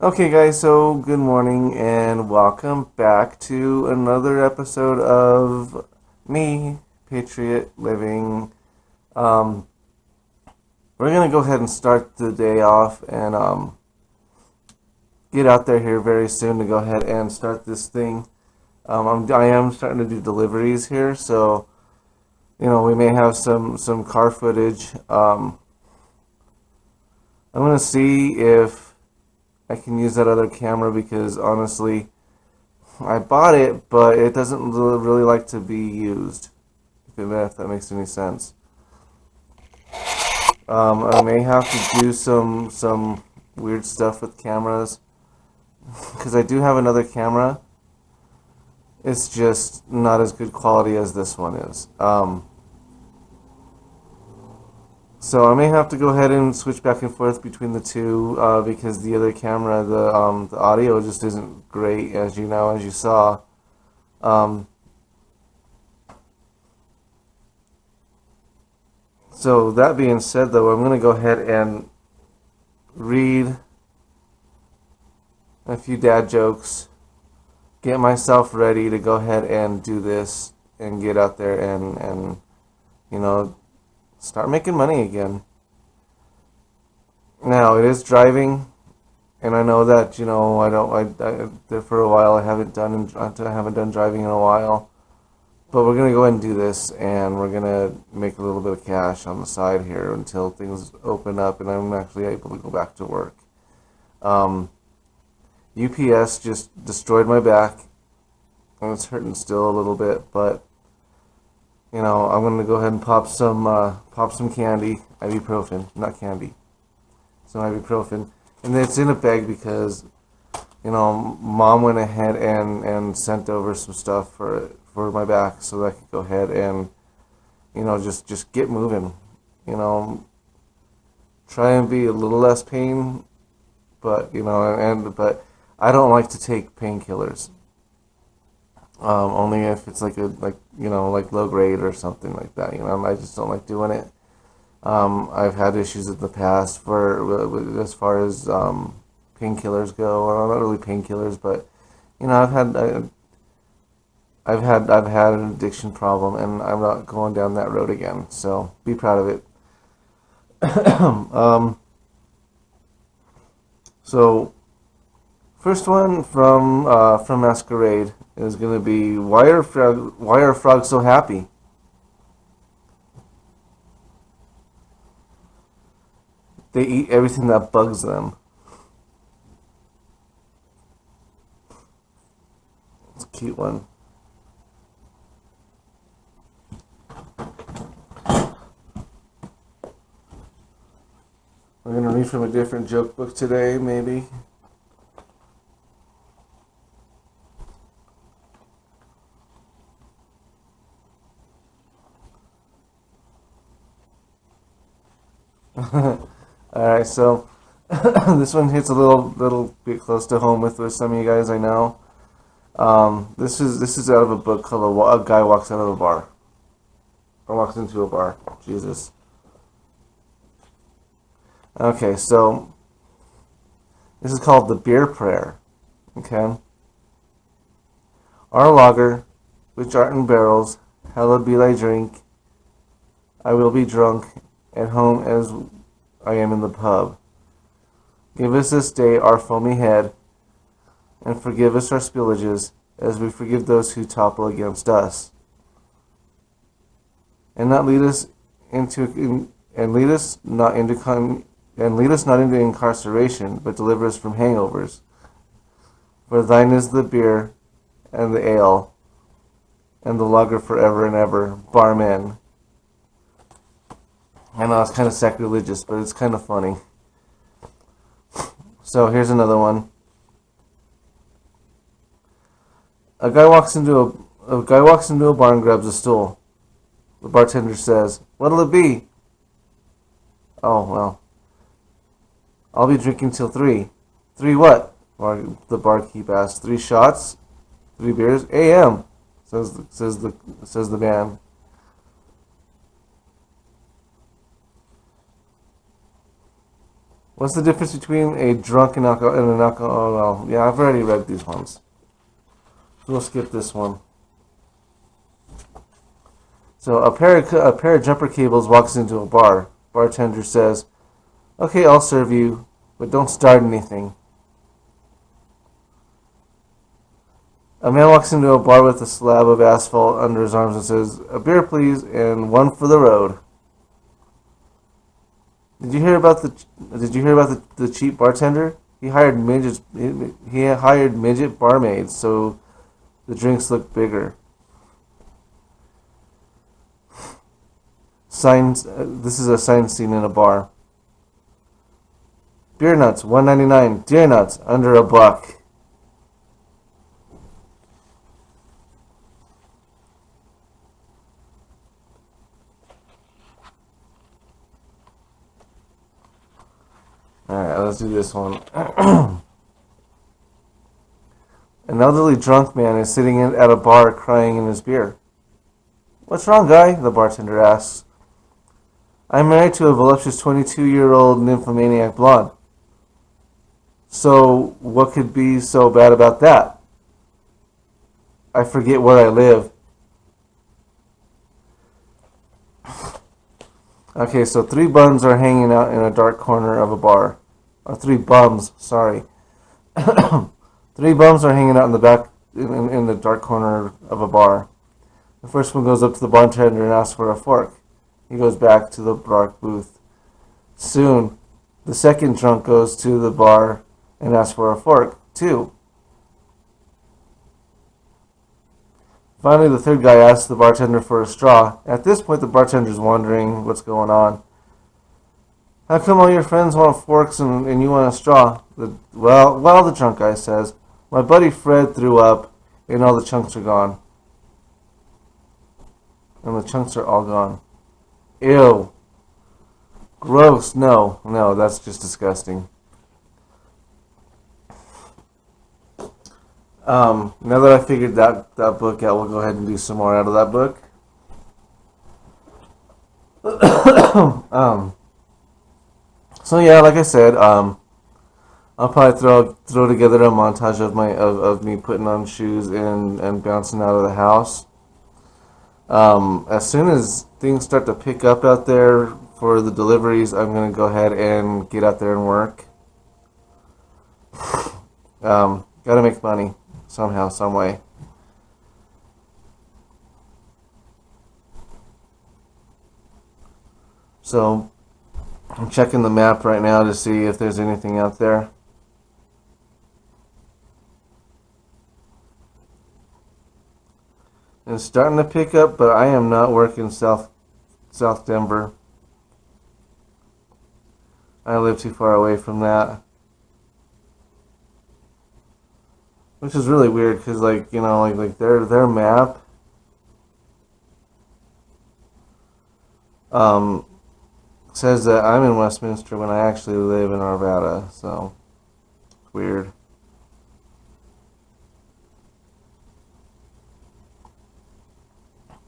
Okay, guys, so good morning and welcome back to another episode of me, Patriot Living. Um, we're gonna go ahead and start the day off and get out there here very soon to go ahead and start this thing. I am starting to do deliveries here, so we may have some car footage. I'm gonna see if I can use that other camera because honestly, I bought it, but it doesn't really like to be used. If that makes any sense. I may have to do some weird stuff with cameras because I do have another camera. It's just not as good quality as this one is. So I may have to go ahead and switch back and forth between the two because the other camera, the audio just isn't great, as you saw. Um, so that being said, though, I'm gonna go ahead and read a few dad jokes, get myself ready to go ahead and do this and get out there and you know start making money again. Now it is driving, and I know that I don't I for a while I haven't done driving in a while, but we're gonna go ahead and do this, and we're gonna make a little bit of cash on the side here until things open up and I'm actually able to go back to work. Um, UPS just destroyed my back, and it's hurting still a little bit, but I'm gonna go ahead and pop some candy, ibuprofen, not candy, some ibuprofen, and it's in a bag because mom went ahead and sent over some stuff for my back so that I could go ahead and just get moving, you know, try and be a little less pain, but but I don't like to take painkillers. Only if it's like low grade or something like that. I just don't like doing it. I've had issues in the past for as far as painkillers go, or not really painkillers, but you know, I've had I, I've had an addiction problem, and I'm not going down that road again. So be proud of it. um, so first one from Masquerade is gonna be why are frogs so happy? They eat everything that bugs them. It's a cute one. We're gonna read from a different joke book today, maybe. All right, so this one hits a little bit close to home with some of you guys I know. This is out of a book called a Guy Walks Out of a Bar or Walks into a Bar. Jesus. Okay, so this is called the Beer Prayer. Okay, our lager, which art in barrels, hallowed be thy drink. I will be drunk at home as I am in the pub. Give us this day our foamy head, and forgive us our spillages, as we forgive those who topple against us. And not lead us into and lead us not into and lead us not into incarceration, but deliver us from hangovers. For thine is the beer and the ale and the lager forever and ever. Barman. I know it's kind of sacrilegious, but it's kind of funny. So here's another one. A guy walks into a bar and grabs a stool. The bartender says, "What'll it be?" "Oh, well, I'll be drinking till 3." "3 what?" The barkeep asks. "3 shots? 3 beers? A.M." says the man. What's the difference between a drunk and alcohol and an alcohol? Oh, well, yeah, I've already read these ones. So we'll skip this one. So a pair of jumper cables walks into a bar. Bartender says, "Okay, I'll serve you, but don't start anything." A man walks into a bar with a slab of asphalt under his arms and says, "A beer, please, and one for the road." Did you hear about the cheap bartender? He hired midgets. He hired midget barmaids so the drinks look bigger. Signs. This is a sign scene in a bar. Beer nuts, $1.99. Deer nuts, under $1. Alright, let's do this one. An elderly drunk man is sitting at a bar crying in his beer. "What's wrong, guy?" the bartender asks. "I'm married to a voluptuous 22-year-old nymphomaniac blonde." "So, what could be so bad about that?" "I forget where I live." Okay, so three buns are hanging out in a dark corner of a bar. Or three bums, sorry. Three bums are hanging out in the back, in the dark corner of a bar. The first one goes up to the bartender and asks for a fork. He goes back to the dark booth. Soon, the second drunk goes to the bar and asks for a fork, too. Finally, the third guy asks the bartender for a straw. At this point, the bartender's wondering what's going on. "How come all your friends want forks and you want a straw?" Well, the drunk guy says, "My buddy Fred threw up and all the chunks are gone." And the chunks are all gone. Ew. Gross. No, that's just disgusting. Now that I figured that book out, we'll go ahead and do some more out of that book. So yeah, like I said, I'll probably throw together a montage of me putting on shoes and bouncing out of the house. As soon as things start to pick up out there for the deliveries, I'm gonna go ahead and get out there and work. Gotta make money somehow, some way. So I'm checking the map right now to see if there's anything out there. And it's starting to pick up, but I am not working South Denver. I live too far away from that. Which is really weird because, like, you know, like their map says that I'm in Westminster when I actually live in Arvada, so it's weird.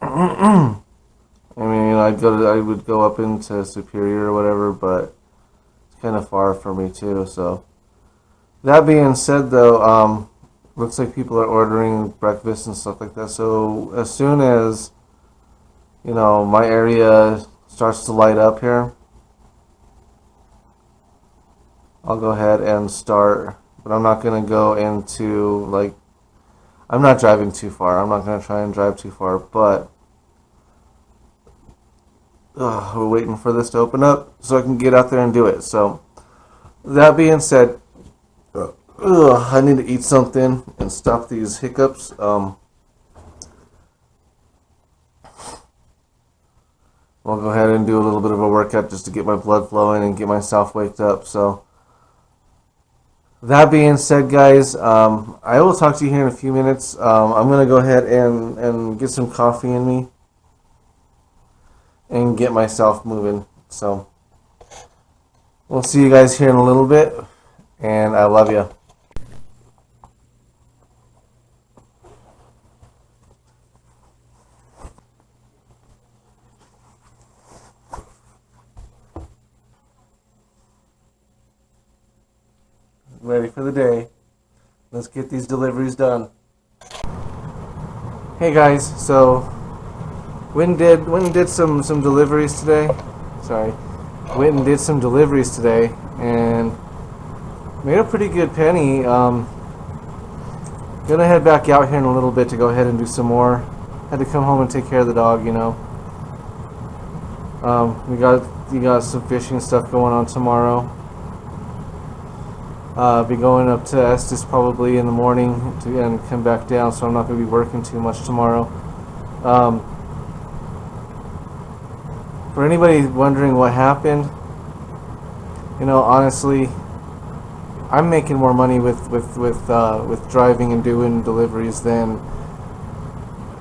I mean, you know, I would go up into Superior or whatever, but it's kind of far for me too. So that being said, though, looks like people are ordering breakfast and stuff like that. So as soon as, you know, my area starts to light up here, I'll go ahead and start. But I'm not gonna go into, like, I'm not driving too far. I'm not gonna try and drive too far, but we're waiting for this to open up so I can get out there and do it. So that being said, I need to eat something and stop these hiccups. We'll go ahead and do a little bit of a workout just to get my blood flowing and get myself waked up. So that being said, guys, I will talk to you here in a few minutes. I'm going to go ahead and get some coffee in me and get myself moving. So we'll see you guys here in a little bit, and I love you. ready for the day. Let's get these deliveries done. Hey guys, so Went and did some deliveries today. Sorry, went and did some deliveries today and made a pretty good penny. Gonna head back out here in a little bit to go ahead and do some more. Had to come home and take care of the dog, you know. We got some fishing stuff going on tomorrow. Be going up to Estes probably in the morning and come back down, so I'm not gonna be working too much tomorrow. For anybody wondering what happened, you know, honestly, I'm making more money with driving and doing deliveries than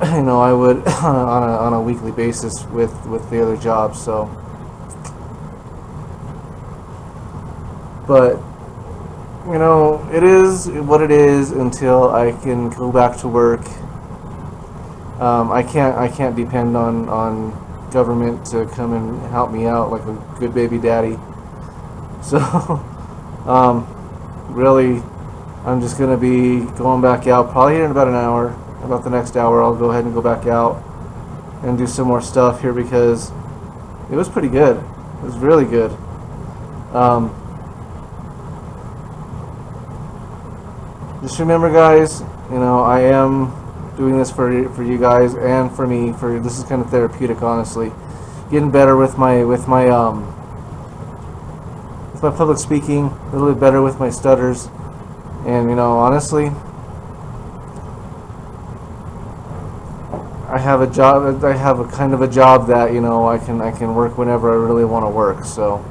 you know I would on a weekly basis with the other jobs. So, but you know, it is what it is until I can go back to work. I can't depend on government to come and help me out like a good baby daddy. So really, I'm just gonna be going back out probably here in about an hour. About the next hour I'll go ahead and go back out and do some more stuff here because it was pretty good. It was really good. Just remember, guys, you know, I am doing this for you guys and for me. This is kind of therapeutic, honestly. Getting better with my public speaking, a little bit better with my stutters, and you know, honestly, I have a job. I have a kind of a job that, you know, I can work whenever I really want to work. So,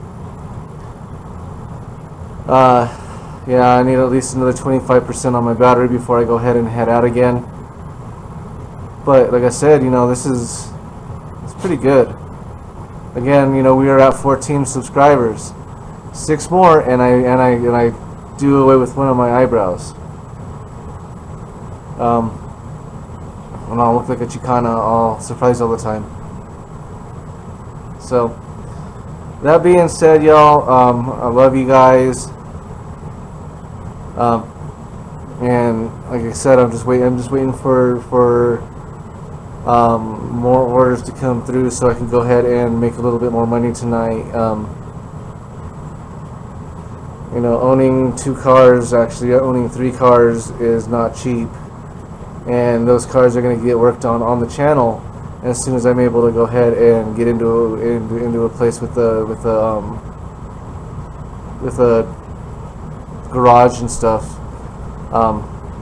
yeah, I need at least another 25% on my battery before I go ahead and head out again. But like I said, you know, it's pretty good. Again, you know, we are at 14 subscribers. 6 more, and I do away with one of my eyebrows. And I'll look like a Chicana, all surprised all the time. So, that being said, y'all, I love you guys. And like I said, I'm just waiting for more orders to come through so I can go ahead and make a little bit more money tonight. You know, owning 2 cars, actually owning 3 cars is not cheap, and those cars are going to get worked on the channel as soon as I'm able to go ahead and get into a place with a garage and stuff.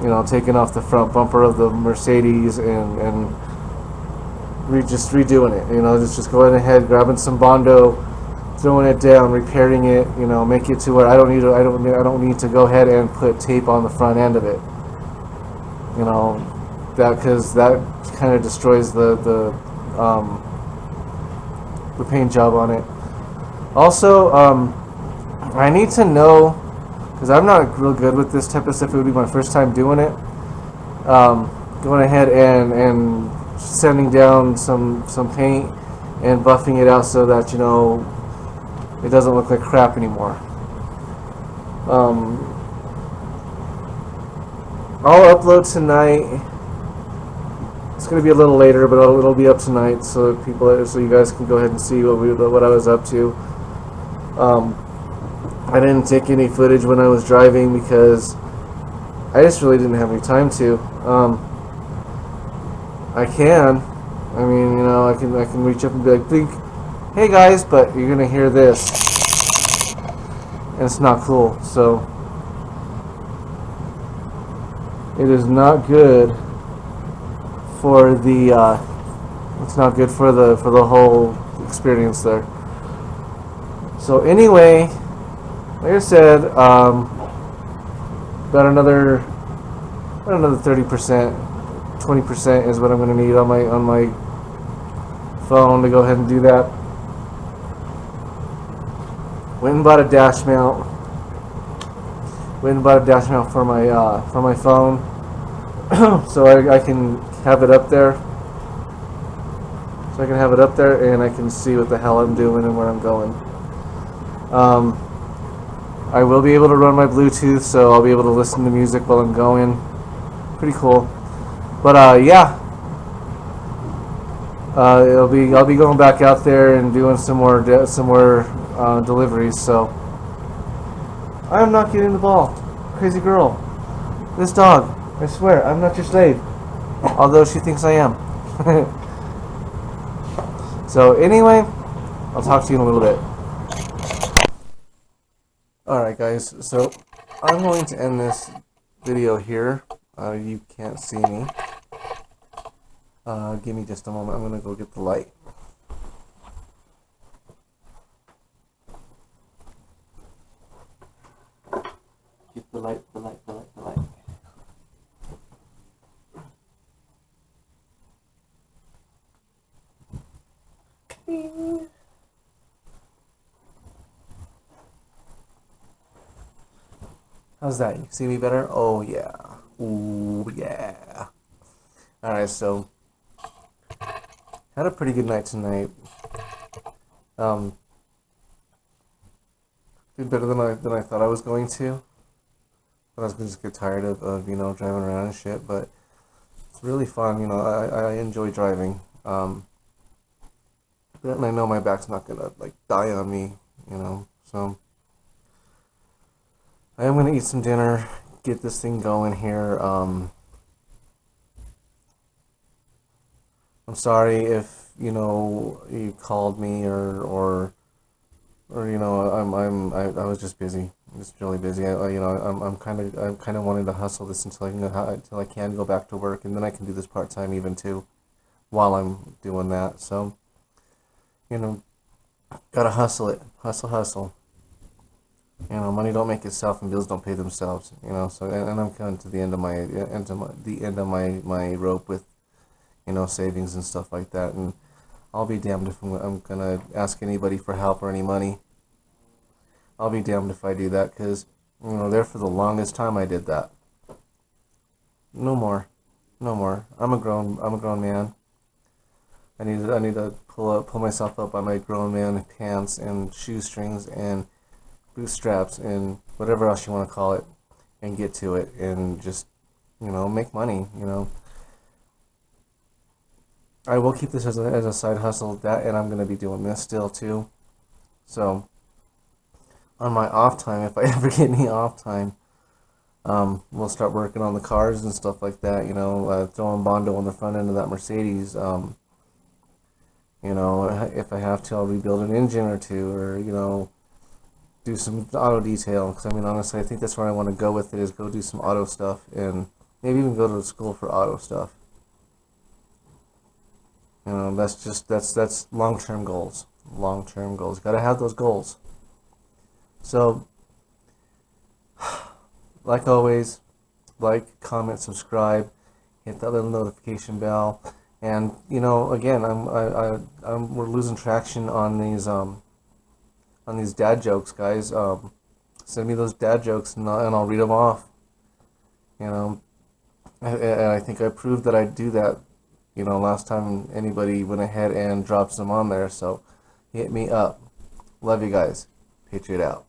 You know, taking off the front bumper of the Mercedes and just redoing it. You know, just going ahead, grabbing some Bondo, throwing it down, repairing it. You know, make it to where I don't need to go ahead and put tape on the front end of it. You know, because that kind of destroys the paint job on it. Also, I need to know, because I'm not real good with this type of stuff. It would be my first time doing it. Going ahead and sanding down some paint and buffing it out so that, you know, it doesn't look like crap anymore. I'll upload tonight. It's going to be a little later, but it'll be up tonight, so you guys can go ahead and see what I was up to. I didn't take any footage when I was driving because I just really didn't have any time to. I mean, you know, I can reach up and be like, blink, hey guys, but you're gonna hear this, and it's not cool. So it is not good for the. It's not good for the whole experience there. So anyway, like I said, about another 30%, 20% is what I'm going to need on my phone to go ahead and do that. Went and bought a dash mount. For my phone, so I can have it up there. So I can have it up there and I can see what the hell I'm doing and where I'm going. I will be able to run my Bluetooth, so I'll be able to listen to music while I'm going. Pretty cool. But yeah, I'll be going back out there and doing some more deliveries. So I am not getting the ball, crazy girl. This dog, I swear, I'm not your slave. Although she thinks I am. So anyway, I'll talk to you in a little bit. Alright guys, so I'm going to end this video here. You can't see me. Give me just a moment. I'm going to go get the light. Get the light, the light, the light, the light. How's that? You see me better? Oh yeah. Ooh yeah. Alright, so had a pretty good night tonight. Did better than I thought I was going to. But I was gonna just get tired of driving around and shit, but it's really fun, I enjoy driving. And I know my back's not gonna like die on me, so I am gonna eat some dinner, get this thing going here. I'm sorry if you called me or I was just busy. I'm just really busy. I'm kind of wanting to hustle this until I can go back to work, and then I can do this part time even too, while I'm doing that. So, gotta hustle it, hustle. Money don't make itself, and bills don't pay themselves. So and I'm coming to the end of my rope with savings and stuff like that, and I'll be damned if I'm gonna ask anybody for help or any money. I'll be damned if I do that, because there for the longest time I did that. No more. I'm a grown man. I need to pull myself up by my grown man pants and shoestrings and bootstraps and whatever else you want to call it, and get to it and just make money. I will keep this as a side hustle, and I'm gonna be doing this still too. So on my off time, if I ever get any off time, we'll start working on the cars and stuff like that. Throwing Bondo on the front end of that Mercedes. If I have to, I'll rebuild an engine or two, or do some auto detail. Because honestly, I think that's where I want to go with it, is go do some auto stuff, and maybe even go to school for auto stuff. That's long-term goals. Long-term goals. Got to have those goals. So, like always, like, comment, subscribe, hit that little notification bell, and again, we're losing traction on these dad jokes, guys. Send me those dad jokes, and I'll read them off. And I think I proved that I do that. Last time anybody went ahead and dropped some on there, so hit me up. Love you guys. Patriot out.